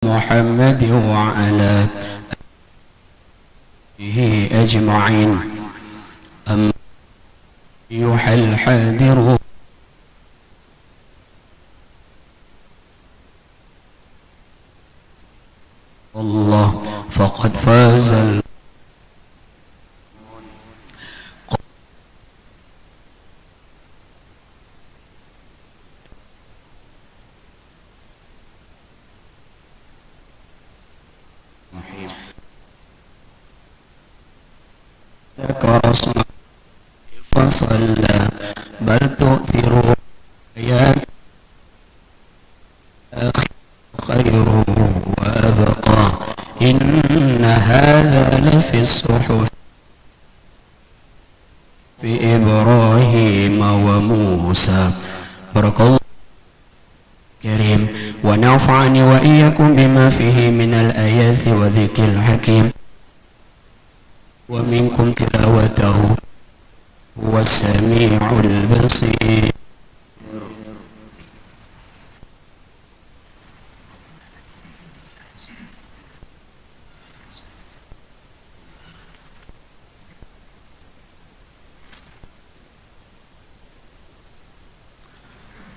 محمد وعلى آله أجمعين. أما أيها الحاضرون الله فقد فاز رسول فصلى بل تؤثرون الحياة خير وأبقى إن هذا لفي الصحف في إبراهيم وموسى. بارك الله الكريم ونفعني وإياكم بما فيه من الآيات وذكر الحكيم ومنكم تلاوته هو السميع البصير.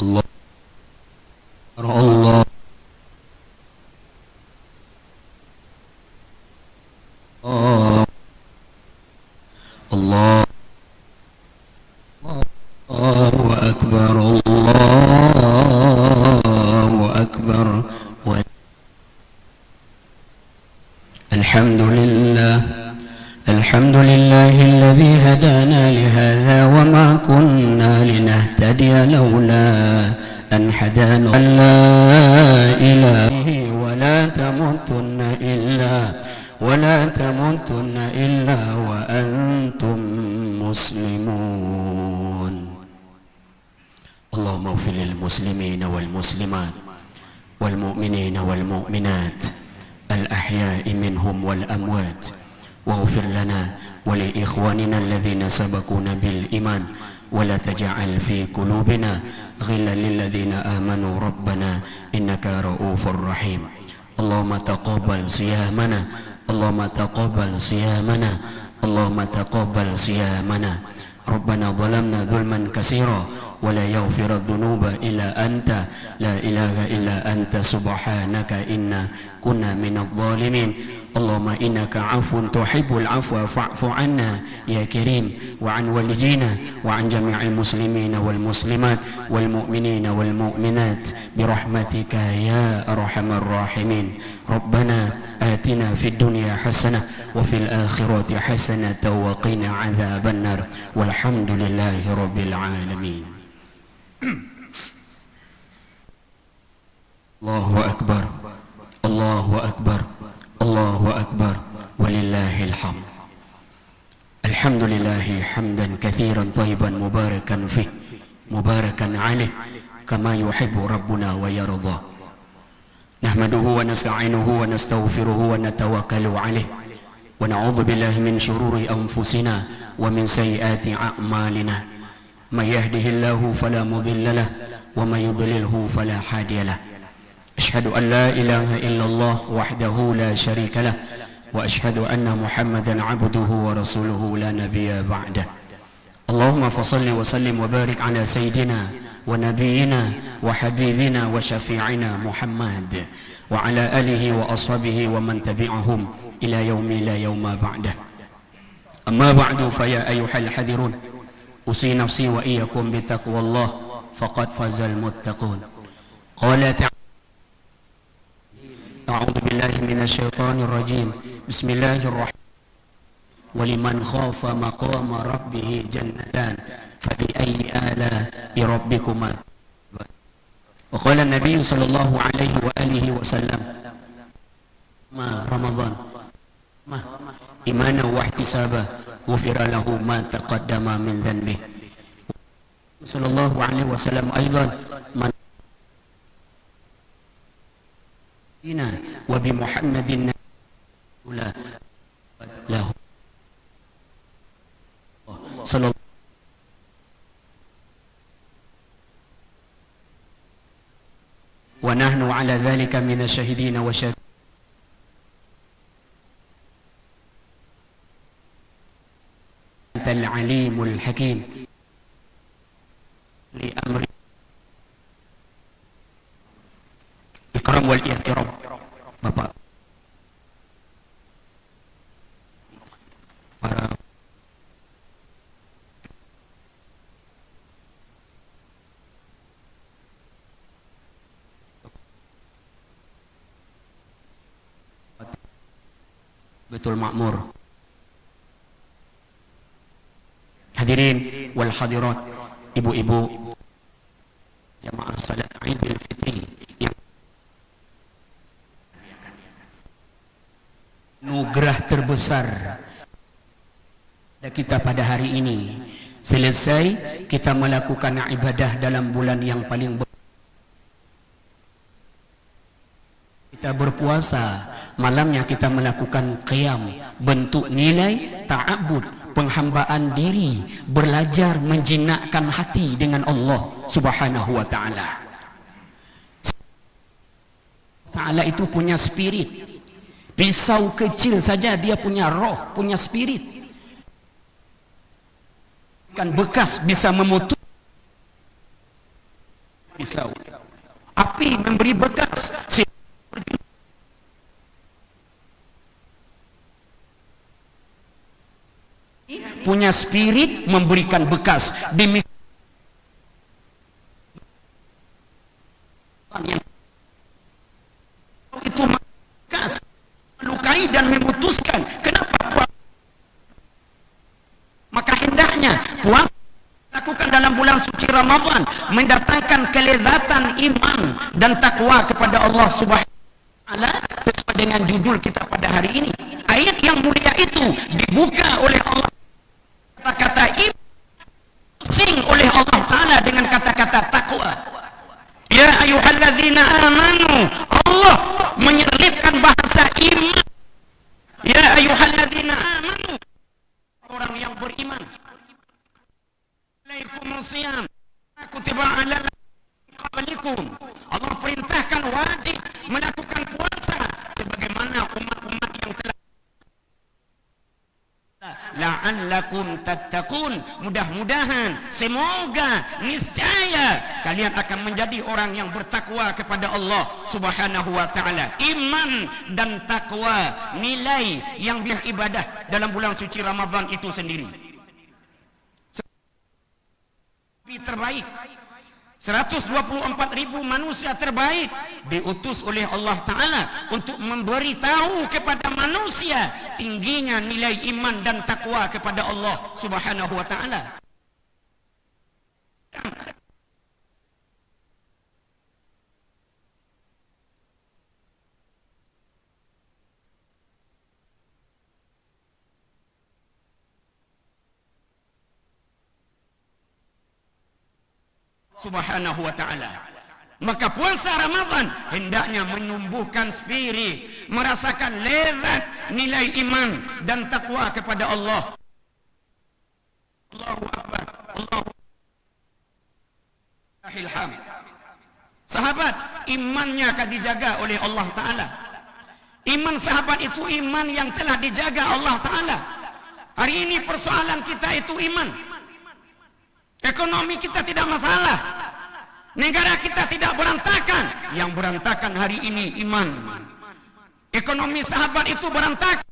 الله الله الله الله أكبر الله أكبر. الحمد لله الحمد لله الذي هدانا لهذا وما كنا لنهتدي لولا أن هدانا. لا إله ولا تموتن إلا وأنتم مسلمون. اللهم اغفر للمسلمين والمسلمات والمؤمنين والمؤمنات الأحياء منهم والأموات، واغفر لنا ولإخواننا الذين سبقونا بالإيمان، ولا تجعل في قلوبنا غلا للذين آمنوا ربنا إنك رؤوف رحيم. اللهم تقبل صيامنا، اللهم تقبل صيامنا، اللهم تقبل صيامنا. ربنا ظلمنا ظلما كثيرا ولا يغفر الذنوب إلا أنت، لا إله إلا أنت سبحانك إنا كنا من الظالمين. اللهم إنك عفو تحب العفو فاعف عنا يا كريم، وعن والدينا وعن جميع المسلمين والمسلمات والمؤمنين والمؤمنات برحمتك يا أرحم الراحمين. ربنا آتنا في الدنيا حسنة وفي الآخرة حسنة وقنا عذاب النار، والحمد لله رب العالمين. الله أكبر الله أكبر الله أكبر ولله الحمد. الحمد لله حمدا كثيرا طيبا مباركا فيه مباركا عليه كما يحب ربنا ويرضى. نحمده ونستعينه ونستغفره ونتوكل عليه، ونعوذ بالله من شرور أنفسنا ومن سيئات أعمالنا. من يهده الله فلا مضل له ومن يضلله فلا هادي له. أشهد أن لا إله إلا الله وحده لا شريك له، وأشهد أن محمدا عبده ورسوله لا نبي بعده. اللهم فصل وسلم وبارك على سيدنا ونبينا وحبيبنا وشفيعنا محمد وعلى آله وأصحابه ومن تبعهم إلى يوم لا يوم بعده. أما بعد فيا أيها الحذرون، أوصي نفسي وإياكم بتقوى الله فقد فاز المتقون. قال تعالى: أعوذ بالله من الشيطان الرجيم، بسم الله الرحمن الرحيم. ولمن خاف مقام ربه جنتان فبأي آلاء ربكما. وقال النبي صلى الله عليه وآله وسلم: ما رمضان إيمانا واحتسابا غفر له ما تقدم من ذنبه. صلى الله عليه وسلم أيضا: من وبمحمد له صلى الله. ونحن ala dzalika minasyahidin wa syahid. Antal alimul hakim li amri ikram wal ihtiram. Bapak, para betul makmur, hadirin wal hadirat, ibu-ibu jamaah salat Idul Fitri yang nugerah terbesar kita pada hari ini. Selesai kita melakukan ibadah dalam bulan yang paling kita berpuasa, malamnya kita melakukan qiyam, bentuk nilai ta'abbud, penghambaan diri, belajar menjinakkan hati dengan Allah Subhanahu wa ta'ala. Ta'ala itu punya spirit. Pisau kecil saja dia punya roh, punya spirit. Kan bekas bisa memutus pisau. Api memberi bekas. Punya spirit memberikan bekas. Demikian itu bekas melukai dan memutuskan. Kenapa puasa? Maka hendaknya puasa lakukan dalam bulan suci Ramadan mendatangkan kelezatan iman dan takwa kepada Allah Subhanahu wa ta'ala, sesuai dengan judul kita pada hari ini. Ayat yang mulia itu dibuka oleh Allah kata-kata iman, sing oleh Allah Ta'ala dengan kata-kata takwa. Ya ayyuhalladzina amanu, Allah menyelipkan bahasa iman. Ya ayyuhalladzina amanu, orang yang beriman. Alaikumusiyam kutiba ala qablikum, Allah perintahkan wajib melakukan puasa sebagaimana umat-umat yang telah. La'allakum tattaqun, mudah-mudahan, semoga, niscaya kalian akan menjadi orang yang bertakwa kepada Allah Subhanahu wa ta'ala. Iman dan takwa, nilai yang beribadah dalam bulan suci Ramadan itu sendiri. Terbaik 124.000 manusia terbaik diutus oleh Allah Ta'ala untuk memberitahu kepada manusia tingginya nilai iman dan takwa kepada Allah Subhanahu wa ta'ala. Subhanahu wa ta'ala. Maka puasa Ramadan hendaknya menumbuhkan spirit, merasakan lezat nilai iman dan takwa kepada Allah. Allahu Akbar, Allahu Akbar. Sahabat, imannya akan dijaga oleh Allah Ta'ala. Iman sahabat itu iman yang telah dijaga Allah Ta'ala. Hari ini persoalan kita itu iman. Ekonomi kita tidak masalah, negara kita tidak berantakan. Yang berantakan hari ini iman. Ekonomi sahabat itu berantakan.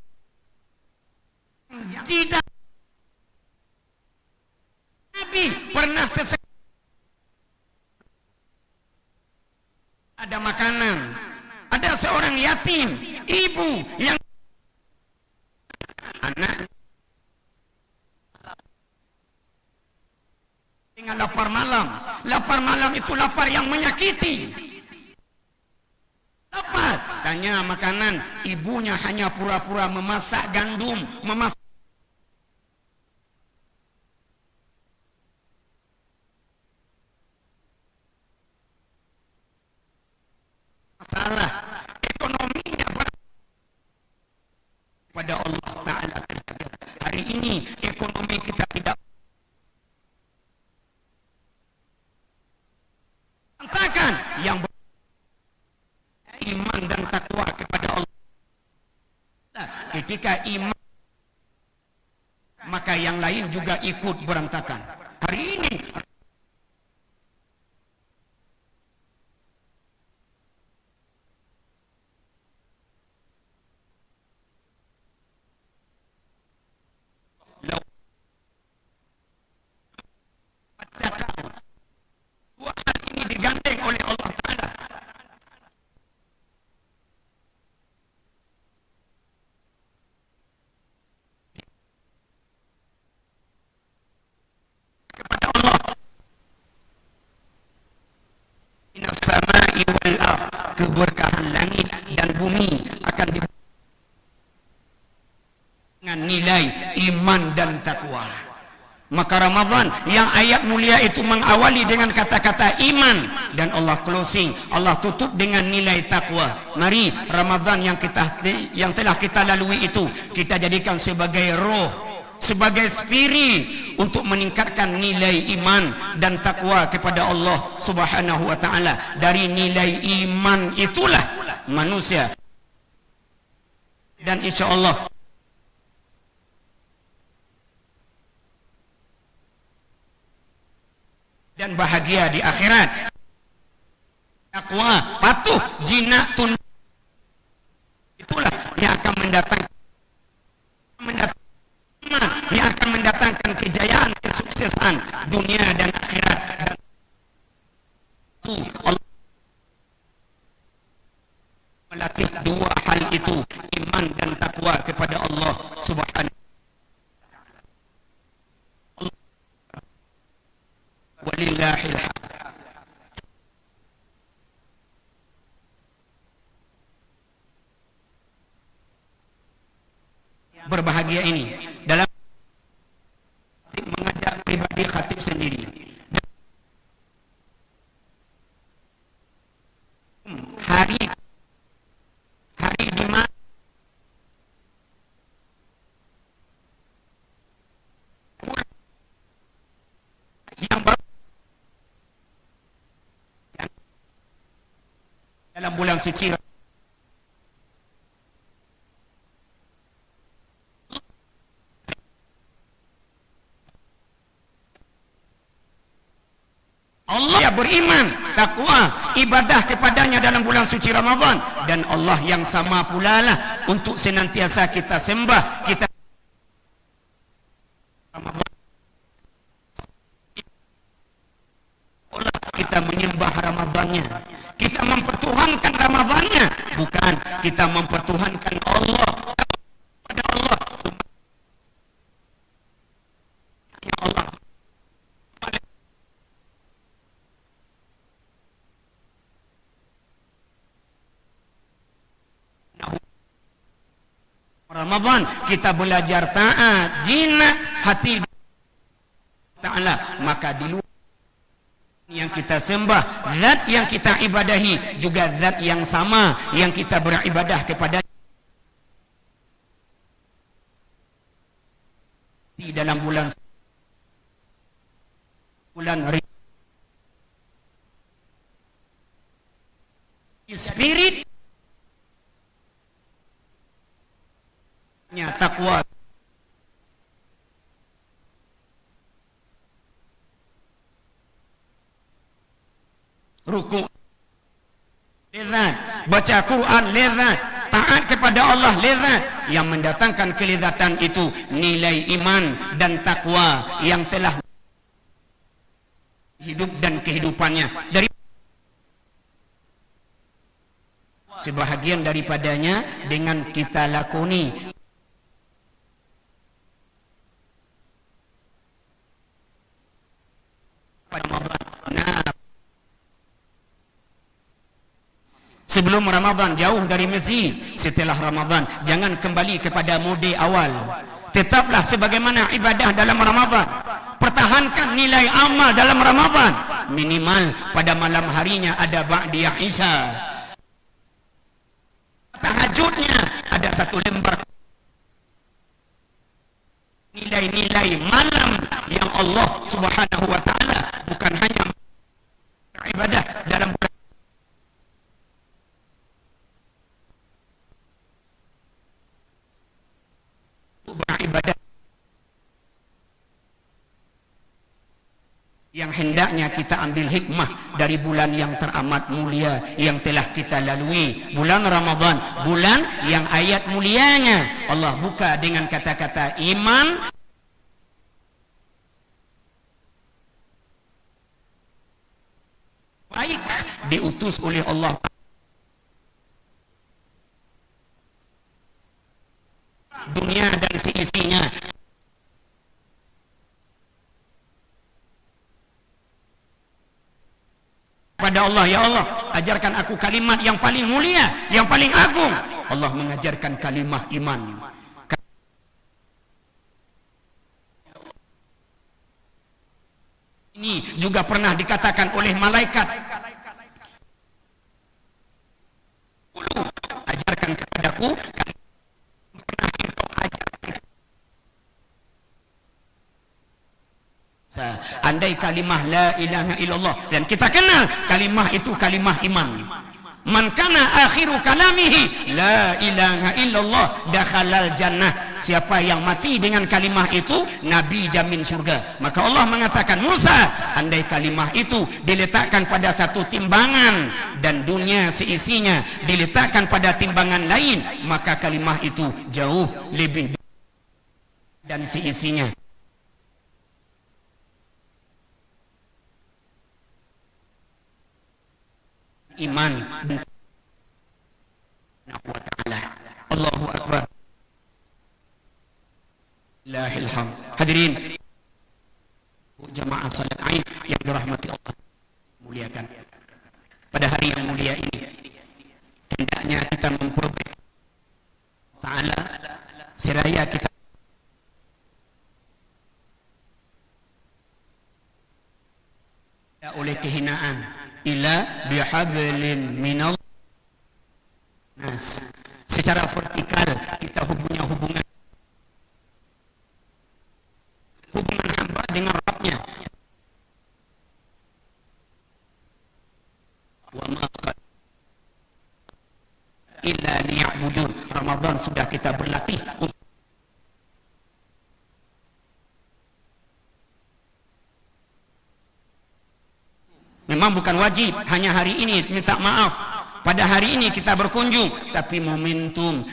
Tidak. Nabi pernah ada makanan, ada seorang yatim, ibu yang anak dengan lapar malam. Lapar malam itu lapar yang menyakiti. Lapar, tanya makanan, ibunya hanya pura-pura memasak gandum, memasak masalah ekonominya pada Allah Ta'ala. Hari ini ekonomi kita tidak yang ketika iman maka yang lain juga ikut berantakan. Hari ini dua hal ini digandeng oleh Allah Ta'ala. Kepada Allah, Inna samai wal ardh, keberkahan langit dan bumi akan diberikan dengan nilai iman dan takwa. Maka Ramadan yang ayat mulia itu mengawali dengan kata-kata iman dan Allah closing, Allah tutup dengan nilai takwa. Mari Ramadan yang telah kita lalui itu kita jadikan sebagai roh, sebagai spirit untuk meningkatkan nilai iman dan takwa kepada Allah Subhanahu wa taala. Dari nilai iman itulah manusia dan insyaallah dan bahagia di akhirat. Takwa, patuh, jinak, tunduk, itulah yang akan mendatangkan yang akan mendatangkan kejayaan, kesuksesan dunia dan akhirat. Dan Allah melatih dua hal itu, iman dan takwa kepada Allah Subhanahu walillahil hamd. Berbahagia ini dalam mengajar pribadi khatib sendiri. Hari di mana yang baru dalam bulan suci Allah yang beriman, takwa, ibadah kepadanya dalam bulan suci Ramadan, dan Allah yang sama pula lah untuk senantiasa kita sembah, kita Ramadan. Kita menyembah Ramadannya, kita mempertuhankan Ramadannya, bukan kita mempertuhankan Allah. Pada Allah, ya Allah, Ramadan kita belajar taat, jinak hati Ta'ala, maka di luar yang kita sembah, zat yang kita ibadahi juga zat yang sama yang kita beribadah kepada di dalam bulan spirit takwa, ruku lezat, baca Quran lezat, taat kepada Allah lezat. Yang mendatangkan kelezatan itu nilai iman dan takwa yang telah hidup dan kehidupannya. Dari sebahagian daripadanya dengan kita lakoni sebelum Ramadan, jauh dari masjid. Setelah Ramadan jangan kembali kepada mode awal, tetaplah sebagaimana ibadah dalam Ramadan, pertahankan nilai amal dalam Ramadan. Minimal pada malam harinya ada ba'diyah Isya, tahajudnya ada satu lembar nilai-nilai malam yang Allah Subhanahu wa taala bukan hanya ibadah dalam yang hendaknya kita ambil hikmah dari bulan yang teramat mulia yang telah kita lalui, bulan Ramadan, bulan yang ayat mulianya Allah buka dengan kata-kata iman, baik, diutus oleh Allah dunia dan seisinya. Pada Allah, ya Allah, ajarkan aku kalimat yang paling mulia, yang paling agung. Allah mengajarkan kalimah iman. Ini juga pernah dikatakan oleh malaikat, ajarkan kepadaku andai kalimah la ilaha illallah, dan kita kenal kalimah itu kalimah iman. Man kana akhiru kalamihi la ilaha illallah dakhalal jannah. Siapa yang mati dengan kalimah itu, Nabi jamin surga. Maka Allah mengatakan, Musa, andai kalimah itu diletakkan pada satu timbangan dan dunia seisinya diletakkan pada timbangan lain, maka kalimah itu jauh lebih dan seisinya. Iman wa ta'ala. Allahu Akbar. Lahil hamd. Hadirin jamaah salat Aid yang dirahmati Allah muliakan, pada hari yang mulia ini hendaknya kita memperbaiki ta'ala seraya kita oleh kehinaan ila bihablin minal nas. Secara vertikal kita hubungan hamba dengan Rabbnya. Wa ma illa liya'budun. Ramadan sudah kita berlatih untuk memang bukan wajib hanya hari ini minta maaf, pada hari ini kita berkunjung, tapi momentum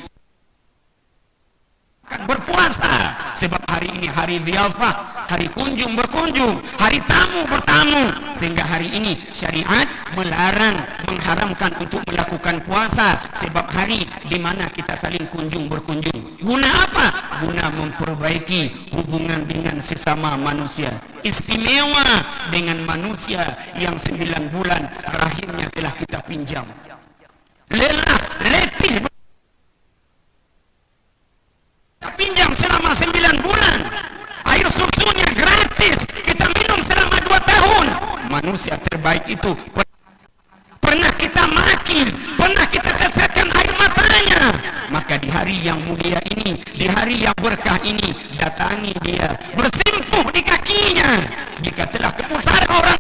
kan berpuasa, sebab hari ini hari dhiyafah, hari kunjung berkunjung, hari tamu bertamu, sehingga hari ini syariat melarang, mengharamkan untuk melakukan puasa, sebab hari di mana kita saling kunjung berkunjung. Guna apa? Guna memperbaiki hubungan dengan sesama manusia, istimewa dengan manusia yang 9 bulan rahimnya telah kita pinjam, lelah letih pinjam selama 9 bulan, air susunya gratis kita minum selama 2 tahun. Manusia terbaik itu pernah kita maki, pernah kita tesatkan air matanya. Maka di hari yang mulia ini, di hari yang berkah ini, datangi dia, bersimpuh di kakinya. Jika telah kepusar orang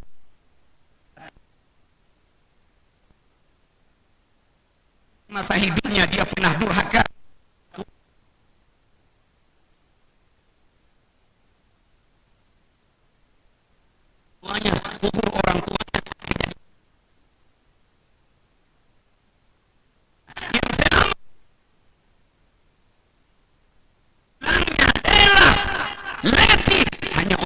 masa hidupnya dia pernah durhaka, kubur orang tuanya yang selama adalah letih hanya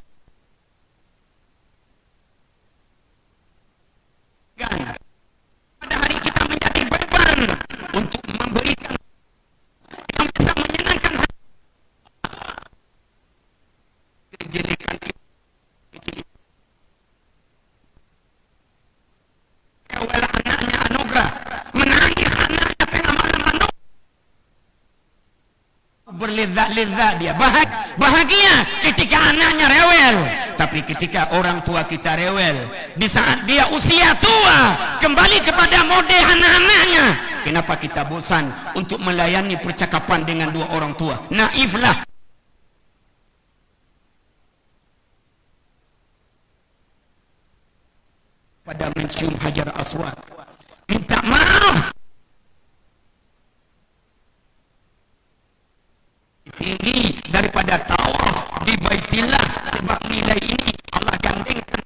pada hari kita menjadi beban untuk memberikan yang bisa menyenangkan hati. Kejelekan anaknya anugerah, menangis anaknya tengah malam anugerah, berlezat-lezat dia bahagia ketika anaknya rewel. Tapi ketika orang tua kita rewel, di saat dia usia tua kembali kepada mode anak-anaknya, kenapa kita bosan untuk melayani percakapan dengan 2 orang tua? Naiflah. Pada mencium hajar aswad, minta maaf tinggi daripada tawaf di Baitillah, sebab nilai ini Allah gandengkan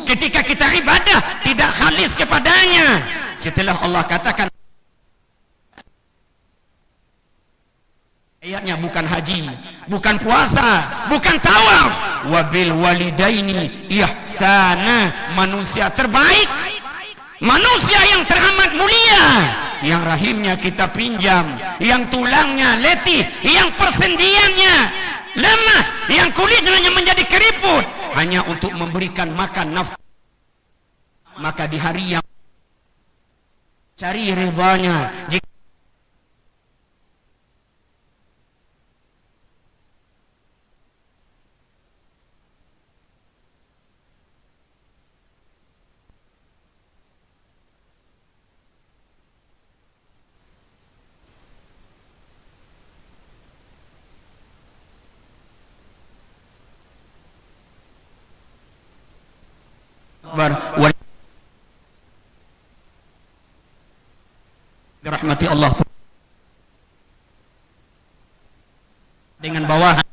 ketika kita ibadah tidak khalis kepadanya. Setelah Allah katakan ayatnya bukan haji, bukan puasa, bukan tawaf, wabil walidaini ihsana, manusia terbaik, manusia yang teramat mulia, yang rahimnya kita pinjam, yang tulangnya letih, yang persendiannya lemah, yang kulitnya menjadi keriput hanya untuk memberikan makan nafkah. Maka di hari yang cari ridhanya, jika rahmati Allah dengan bawahan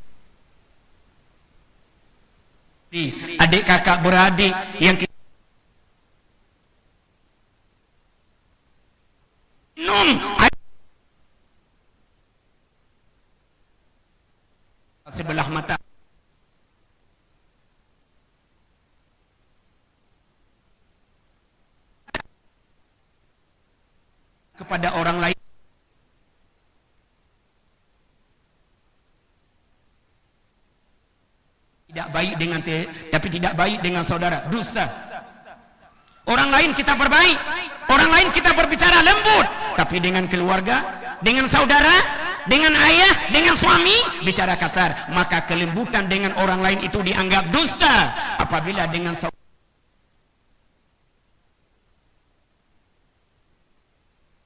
adik kakak beradik yang minum sebelah mata kepada orang lain tidak baik dengan tapi tidak baik dengan saudara, dusta. Orang lain kita berbaik, orang lain kita berbicara lembut, tapi dengan keluarga, dengan saudara, dengan ayah, dengan suami bicara kasar, maka kelembutan dengan orang lain itu dianggap dusta. Apabila dengan saudara,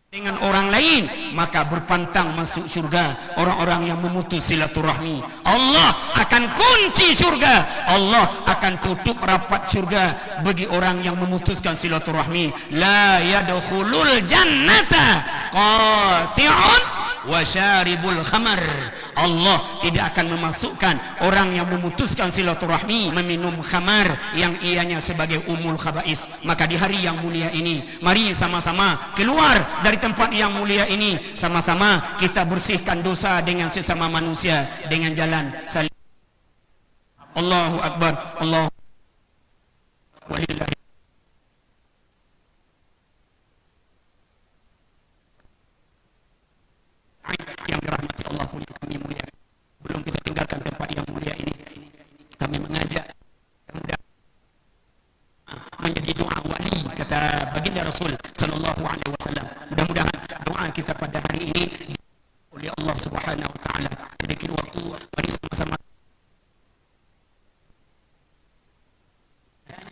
dengan orang lain, maka berpantang masuk surga orang-orang yang memutus silaturahmi. Allah akan kunci surga, Allah akan tutup rapat surga bagi orang yang memutuskan silaturahmi. La yadkhulul jannata qati'un wa syaribul khamar. Allah tidak akan memasukkan orang yang memutuskan silaturahmi meminum khamar yang ianya sebagai umul khabais. Maka di hari yang mulia ini, mari sama-sama keluar dari tempat yang mulia ini, sama-sama kita bersihkan dosa dengan sesama manusia dengan jalan saling. Allahu Akbar, Allah walillahi. Yang dirahmati Allah punya kami mulia, belum kita tinggalkan tempat yang mulia ini, kami mengajak mudah menjadi doa wali, kata baginda Rasul sallallahu alaihi wasallam. Mudah-mudahan doa kita pada hari ini oleh Allah Subhanahu wa taala. Sedikit waktu, mari sama-sama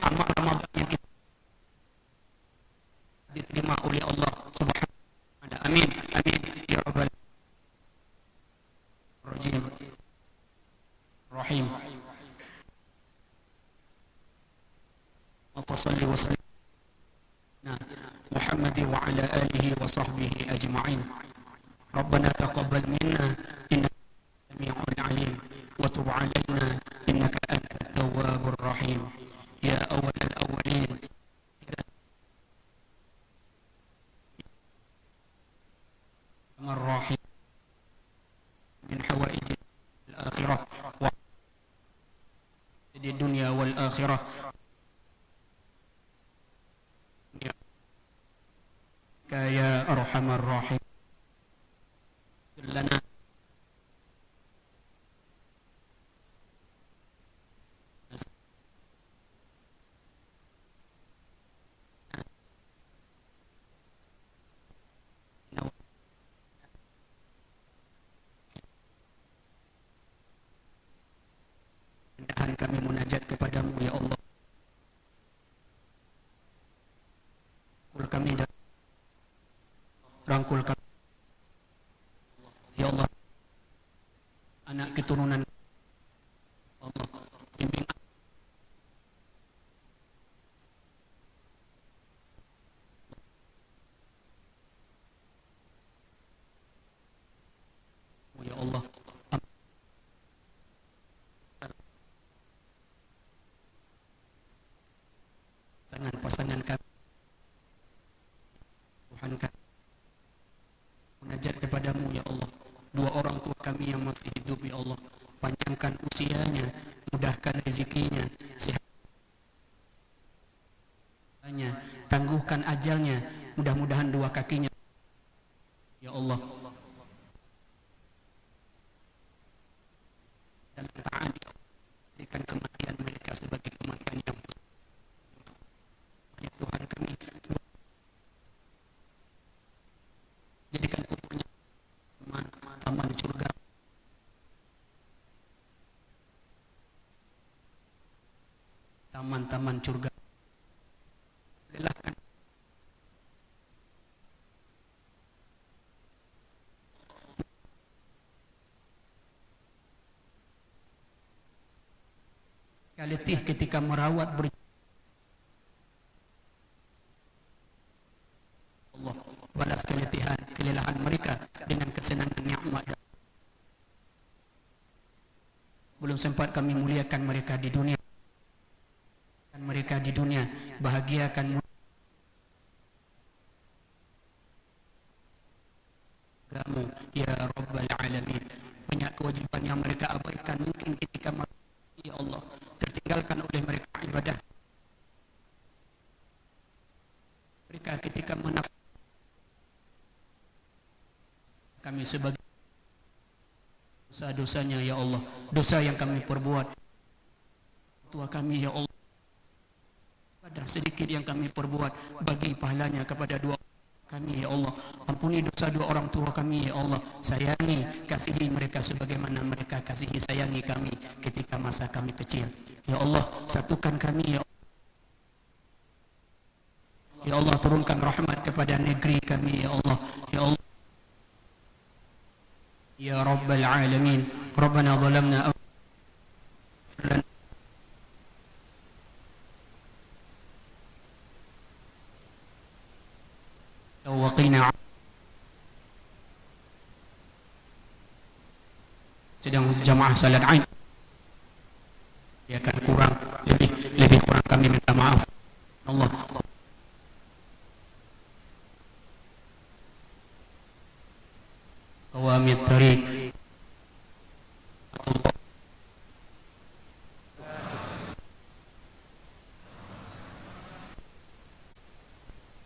amal Ramadan yang kita diterima oleh Allah Subhanahu wa taala. Amin, amin ya rabbal Rahim. Wa salli wa sallim Muhammad wa ala alihi wa sahbihi ajma'in. Rabbana taqabbal minna innaka sami'ul 'alim wa tub 'alaina innaka antat tawwabur rahim. Ya awwalal awwalin ar-rahim min hawaij al-akhirah wa di dunia wal akhirah. Ya arhamar rahim lana dan kami munajat kepadamu ya Allah. Kami dan rangkul kami ya Allah, anak keturunan Allah, bimbing ya Allah. bermunajat kepadamu ya Allah. Dua orang tua kami yang masih hidup ya Allah, panjangkan usianya, mudahkan rezekinya, sehatnya, tangguhkan ajalnya, mudah-mudahan dua kakinya ya Allah dan taat ya Allah. Jadikan kematian mereka sebagai kematian yang ya Tuhan kami, jadikan kuburnya taman surga, taman-taman surga. Lelahkan letih ketika merawat Allah, balas kelelahan mereka dengan kesenangan nikmat. Belum sempat kami muliakan mereka di dunia, bahagiakan kamu ya Rabbal Alamin. Banyak kewajiban yang mereka abaikan mungkin ketika ya Allah tertinggalkan oleh mereka ibadah mereka ketika kami sebagai dosa-dosanya ya Allah, dosa yang kami perbuat tua kami ya Allah, pada sedikit yang kami perbuat bagi pahalanya kepada dua kami ya Allah. Ampuni dosa dua orang tua kami ya Allah. Sayangi, kasihi mereka sebagaimana mereka kasihi sayangi kami ketika masa kami kecil ya Allah. Satukan kami ya Allah. Ya Allah, turunkan rahmat kepada negeri kami ya Allah. Ya Allah ya Rabbal Alamin. Rabbana zalamna waqina. Sedang jamaah salat Aid dia akan kurang, lebih kurang kami minta maaf Allah. Qawamit tariq Allah